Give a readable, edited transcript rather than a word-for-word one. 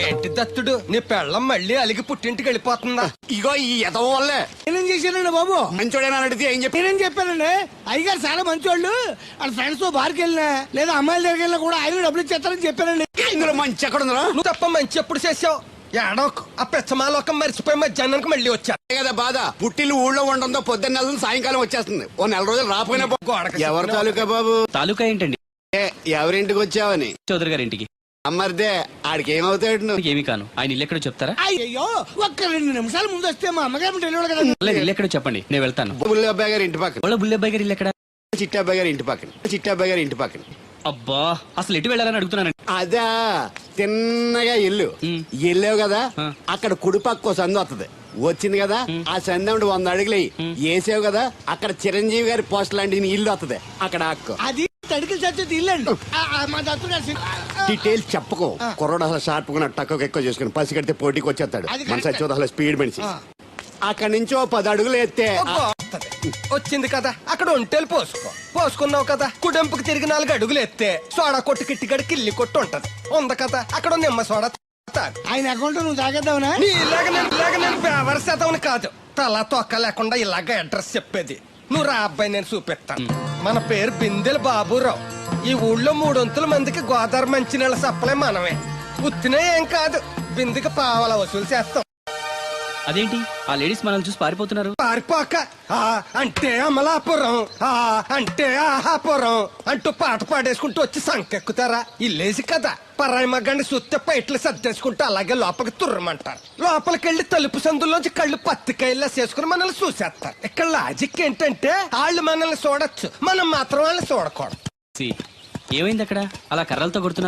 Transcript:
ఏంటి దత్తుడు నీ పెళ్ళం మళ్ళీ అలిగి పుట్టింటికి వెళ్ళిపోతుందా? ఇగో ఈ ఎదవ వల్లే. నేనేం చేశానండి బాబు? మంచోడేనా అడిగితే ఏం చెప్పి నేనేం చెప్పానండి? అయ్యగారు చాలా మంచోళ్ళు, వాళ్ళ ఫ్రెండ్స్ తో బార్కి వెళ్ళినా లేదా అమ్మాయిల దగ్గరికి వెళ్ళినా కూడా ఆయన డబ్బులు ఇచ్చేస్తారని చెప్పానండి. ఇందులో మంచి ఎక్కడ ఉందా? నువ్వు తప్ప మంచి ఎప్పుడు చేసావు? ఏడోకు ఆ పెచ్చమాలోకం మర్చిపోయి మధ్యాహ్నానికి మళ్ళీ వచ్చా కదా బాధ. పుట్టిల్లు ఊళ్ళో ఉండడంతో పొద్దున్న నెలలు సాయంకాలం వచ్చేస్తుంది. ఓ నెల రోజులు రాపోయినా గోడకి ఎవరి తాలూకా బాబు? తాలూకా ఏంటండి? ఎవరింటికి వచ్చావని? చౌదరి గారి ఇంటికి. అమ్మర్దే ఆడికి ఏమవుతాడు? నువ్వు ఏమి కాను. ఆయన ఇల్లు ఎక్కడో చెప్తారా? అయ్యో ఒక్క 2 నిమిషాల ముందు వస్తే మా అమ్మగారు తెలియదు కదా. లేదు, ఇల్లు ఎక్కడో చెప్పండి, నేను వెళ్తాను. బుల్లి అబ్బాయి గారి ఇంటి పక్కన. వాళ్ళ బుల్లి అబ్బాయి గారి ఇల్లు ఎక్కడ? చిట్టి అబ్బాయి గారి ఇంటి పక్కన. చిట్టి అబ్బాయి గారి ఇంటి పక్కన. అబ్బా, అసలు ఎటు వెళ్ళాలని అడుగుతున్నానండి. అదా తిన్నగా ఇల్లు వెళ్ళావు కదా, అక్కడ కుడి పక్క సందు వస్తుంది. వచ్చింది కదా, ఆ సందు 100 అడుగులు వేసావు కదా, అక్కడ చిరంజీవి గారి పోస్ట్ లాంటి ఇల్లు వస్తుంది. అక్కడ అక్కు అది తడికి చచ్చేది ఇల్లండి. మా దత్తు గారు డీటెయిల్స్ చెప్పుకో. కుర్రోడు అసలు షార్ప్ గా టక్కువ ఎక్కువ చేసుకుని పసి కడితే పోటీకి వచ్చేస్తాడు. మన సచివత అసలు స్పీడ్ మనిషి. అక్కడి నుంచి 10 అడుగులు ఎత్తే వచ్చింది కదా, అక్కడ ఒంటేలు పోసుకున్నావు కదా, కుడెంపుకి తిరిగి 4 అడుగులు ఎత్తే సోడా కొట్టు కిట్టిగడి కిల్లి కొట్టు ఉంటది. ఉంది కదా, అక్కడ నిమ్మ సోడా ఆయన అకౌంట్ నువ్వు తాగేద్దావునా? నేను బేవర్ శాతం కాదు, తల తొక్క లేకుండా ఇలాగ అడ్రస్ చెప్పేది. నువ్వు రా అబ్బాయి, నేను చూపిస్తాను. మన పేరు బిందెల బాబురావు. ఈ ఊళ్ళో 300 మందికి గోదావరి మంచినీళ్ళ సప్లై మనమే. ఉత్తినే ఏం కాదు, బిందెకి పావల వసూలు చేస్తాం. అదేంటి ఆ లేడీస్ మనల్ని చూసి పారిపోతున్నారు? పారిపోక అంటే అమలాపురం, అంటే ఆహాపురం అంటూ పాట పాడేసుకుంటూ వచ్చి సంకెక్కుతారా? ఇల్లేసి కదా, పరాయి మగ్గండి సుత్తే పైట్లు సర్దేసుకుంటూ అలాగే లోపలికి తుర్రమంటారు. లోపలికెళ్లి తలుపు సందులోంచి కళ్ళు పత్తికాయల్లా చేసుకుని మనల్ని చూసేస్తారు. ఇక్కడ లాజిక్ ఏంటంటే వాళ్ళు మనల్ని చూడొచ్చు, మనం మాత్రం వాళ్ళని చూడకూడదు. ఏమైంది అక్కడ? అలా కర్రలతో కొడుతున్నారు.